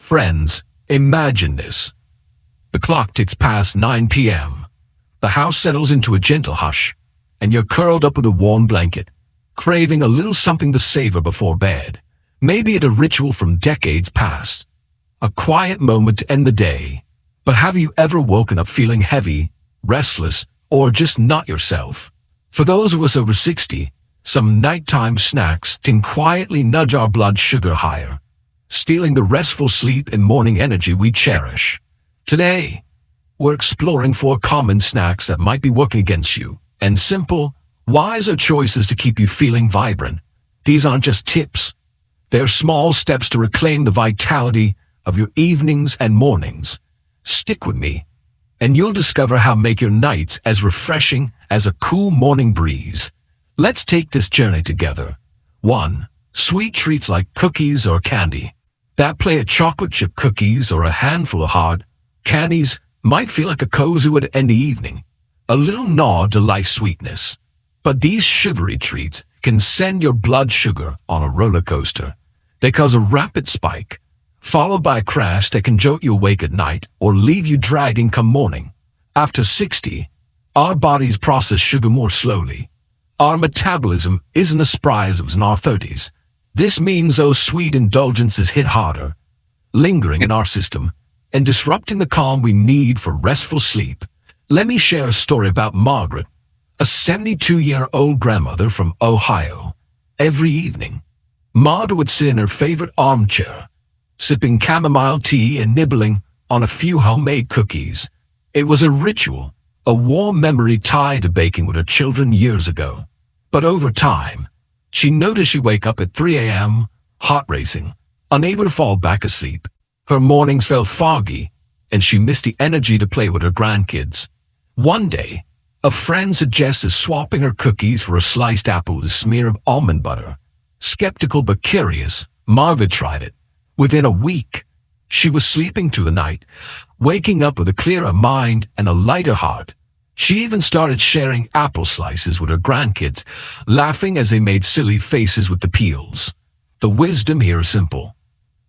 Friends, imagine this. The clock ticks past 9 p.m. The house settles into a gentle hush, and you're curled up with a warm blanket, craving a little something to savor before bed. Maybe it's a ritual from decades past, a quiet moment to end the day. But have you ever woken up feeling heavy, restless, or just not yourself? For those of us over 60, some nighttime snacks can quietly nudge our blood sugar higher, stealing the restful sleep and morning energy we cherish. Today, we're exploring 4 common snacks that might be working against you, and simple, wiser choices to keep you feeling vibrant. These aren't just tips. They're small steps to reclaim the vitality of your evenings and mornings. Stick with me, and you'll discover how to make your nights as refreshing as a cool morning breeze. Let's take this journey together. 1. Sweet treats like cookies or candy. That plate of chocolate chip cookies or a handful of hard candies might feel like a cozy way to end the evening, a little nod to life's sweetness. But these sugary treats can send your blood sugar on a roller coaster. They cause a rapid spike, followed by a crash that can jolt you awake at night or leave you dragging come morning. After 60, our bodies process sugar more slowly. Our metabolism isn't as spry as it was in our 30s. This means those sweet indulgences hit harder, lingering in our system and disrupting the calm we need for restful sleep. Let me share a story about Margaret, a 72-year-old grandmother from Ohio. Every evening, Margaret would sit in her favorite armchair, sipping chamomile tea and nibbling on a few homemade cookies. It was a ritual, a warm memory tied to baking with her children years ago. But over time, she noticed she'd wake up at 3 a.m., heart racing, unable to fall back asleep. Her mornings felt foggy, and she missed the energy to play with her grandkids. One day, a friend suggested swapping her cookies for a sliced apple with a smear of almond butter. Skeptical but curious, Margaret tried it. Within a week, she was sleeping through the night, waking up with a clearer mind and a lighter heart. She even started sharing apple slices with her grandkids, laughing as they made silly faces with the peels. The wisdom here is simple.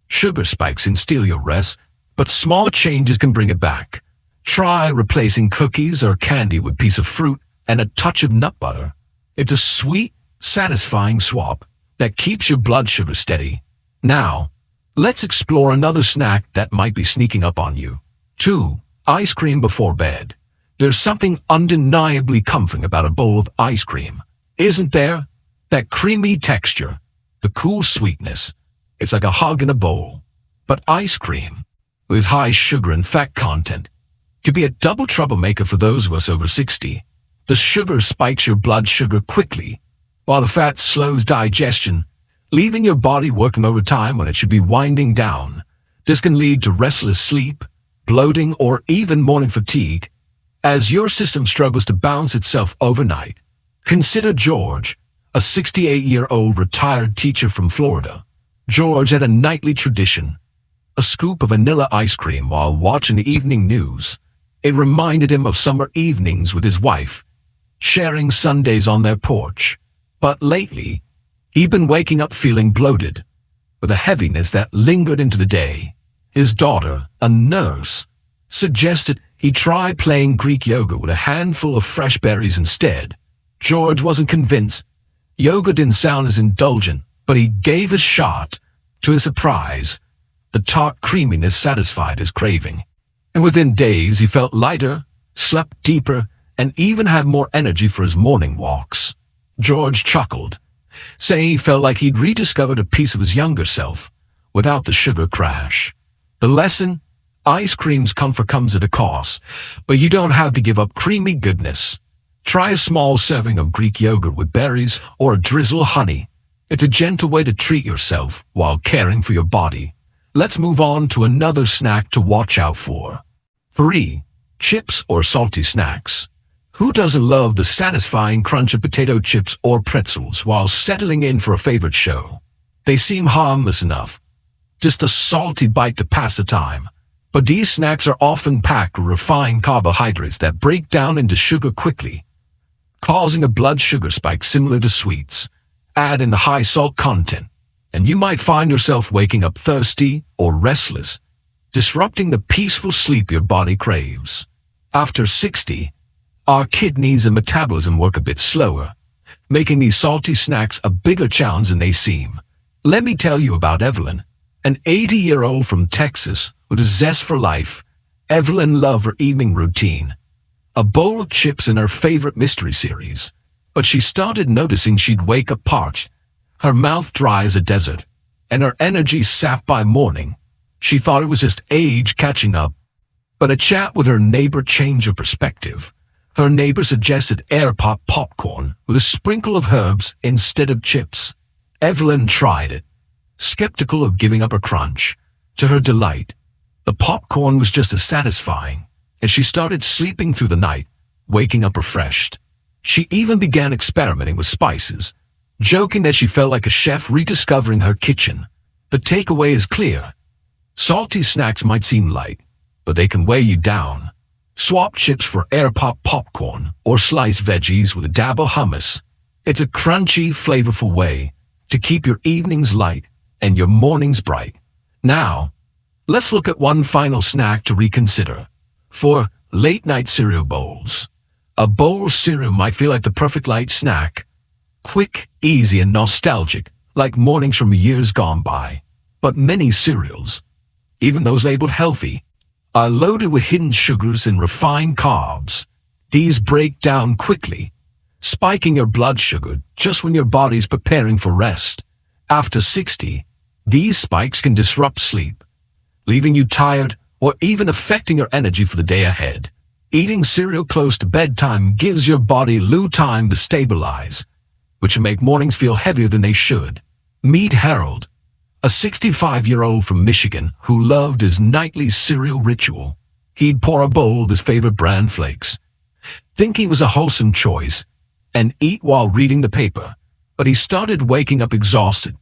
Sugar spikes can steal your rest, but small changes can bring it back. Try replacing cookies or candy with a piece of fruit and a touch of nut butter. It's a sweet, satisfying swap that keeps your blood sugar steady. Now, let's explore another snack that might be sneaking up on you. 2. Ice cream before bed. There's something undeniably comforting about a bowl of ice cream, isn't there? That creamy texture, the cool sweetness. It's like a hug in a bowl. But ice cream, with its high sugar and fat content, could be a double troublemaker for those of us over 60. The sugar spikes your blood sugar quickly, while the fat slows digestion, leaving your body working overtime when it should be winding down. This can lead to restless sleep, bloating, or even morning fatigue, as your system struggles to balance itself overnight. Consider George, a 68-year-old retired teacher from Florida. George had a nightly tradition, a scoop of vanilla ice cream while watching the evening news. It reminded him of summer evenings with his wife, sharing Sundays on their porch. But lately, he'd been waking up feeling bloated, with a heaviness that lingered into the day. His daughter, a nurse, suggested he try playing Greek yoga with a handful of fresh berries instead. George wasn't convinced. Yoga didn't sound as indulgent, but he gave a shot. To his surprise, the tart creaminess satisfied his craving. And within days he felt lighter, slept deeper, and even had more energy for his morning walks. George chuckled, saying he felt like he'd rediscovered a piece of his younger self, without the sugar crash. The lesson? Ice cream's comfort comes at a cost, but you don't have to give up creamy goodness. Try a small serving of Greek yogurt with berries or a drizzle of honey. It's a gentle way to treat yourself while caring for your body. Let's move on to another snack to watch out for. 3. Chips or salty snacks. Who doesn't love the satisfying crunch of potato chips or pretzels while settling in for a favorite show? They seem harmless enough, just a salty bite to pass the time. But these snacks are often packed with refined carbohydrates that break down into sugar quickly, causing a blood sugar spike similar to sweets. Add in the high salt content, and you might find yourself waking up thirsty or restless disrupting the peaceful sleep your body craves. After 60, our kidneys and metabolism work a bit slower, making these salty snacks a bigger challenge than they seem. Let me tell you about Evelyn, an 80-year-old from Texas with a zest for life. Evelyn loved her evening routine, a bowl of chips in her favorite mystery series. But she started noticing she'd wake up parched, her mouth dry as a desert, and her energy sapped by morning. She thought it was just age catching up. But a chat with her neighbor changed her perspective. Her neighbor suggested air pop popcorn with a sprinkle of herbs instead of chips. Evelyn tried it, skeptical of giving up her crunch. To her delight, the popcorn was just as satisfying, and she started sleeping through the night, waking up refreshed. She even began experimenting with spices, joking that she felt like a chef rediscovering her kitchen. The takeaway is clear. Salty snacks might seem light, but they can weigh you down. Swap chips for air pop popcorn or sliced veggies with a dab of hummus. It's a crunchy, flavorful way to keep your evenings light and your mornings bright. Now, let's look at one final snack to reconsider. For late-night cereal bowls. A bowl of cereal might feel like the perfect light snack. Quick, easy, and nostalgic, like mornings from years gone by. But many cereals, even those labeled healthy, are loaded with hidden sugars and refined carbs. These break down quickly, spiking your blood sugar just when your body's preparing for rest. After 60, these spikes can disrupt sleep, leaving you tired or even affecting your energy for the day ahead. Eating cereal close to bedtime gives your body little time to stabilize, which will make mornings feel heavier than they should. Meet Harold, a 65-year-old from Michigan who loved his nightly cereal ritual. He'd pour a bowl of his favorite bran flakes, think he was a wholesome choice, and eat while reading the paper. But he started waking up exhausted.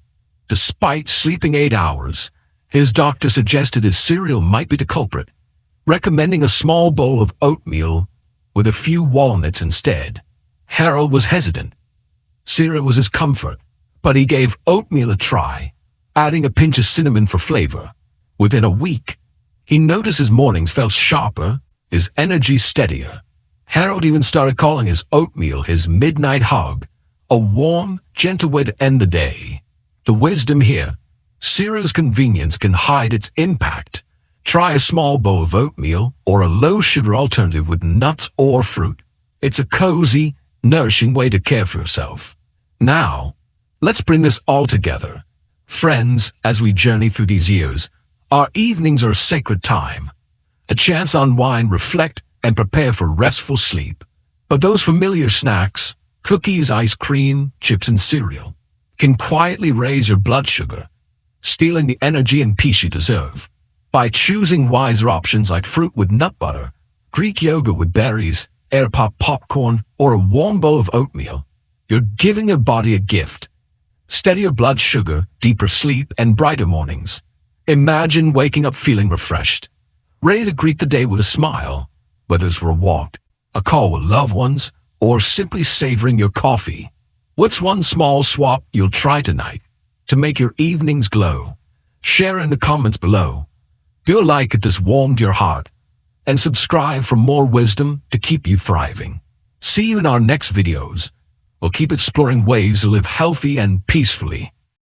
Despite sleeping 8 hours, his doctor suggested his cereal might be the culprit, recommending a small bowl of oatmeal with a few walnuts instead. Harold was hesitant. Cereal was his comfort, but he gave oatmeal a try, adding a pinch of cinnamon for flavor. Within a week, he noticed his mornings felt sharper, his energy steadier. Harold even started calling his oatmeal his midnight hug, a warm, gentle way to end the day. The wisdom here: cereal's convenience can hide its impact. Try a small bowl of oatmeal or a low-sugar alternative with nuts or fruit. It's a cozy, nourishing way to care for yourself. Now, let's bring this all together. Friends, as we journey through these years, our evenings are a sacred time, a chance to unwind, reflect, and prepare for restful sleep. But those familiar snacks, cookies, ice cream, chips, and cereal, can quietly raise your blood sugar, stealing the energy and peace you deserve. By choosing wiser options like fruit with nut butter, Greek yogurt with berries, air pop popcorn, or a warm bowl of oatmeal, you're giving your body a gift: steadier blood sugar, deeper sleep, and brighter mornings. Imagine waking up feeling refreshed, ready to greet the day with a smile, whether it's for a walk, a call with loved ones, or simply savoring your coffee. What's one small swap you'll try tonight to make your evenings glow? Share in the comments below. Feel like it has warmed your heart, and subscribe for more wisdom to keep you thriving. See you in our next videos. We'll keep exploring ways to live healthy and peacefully.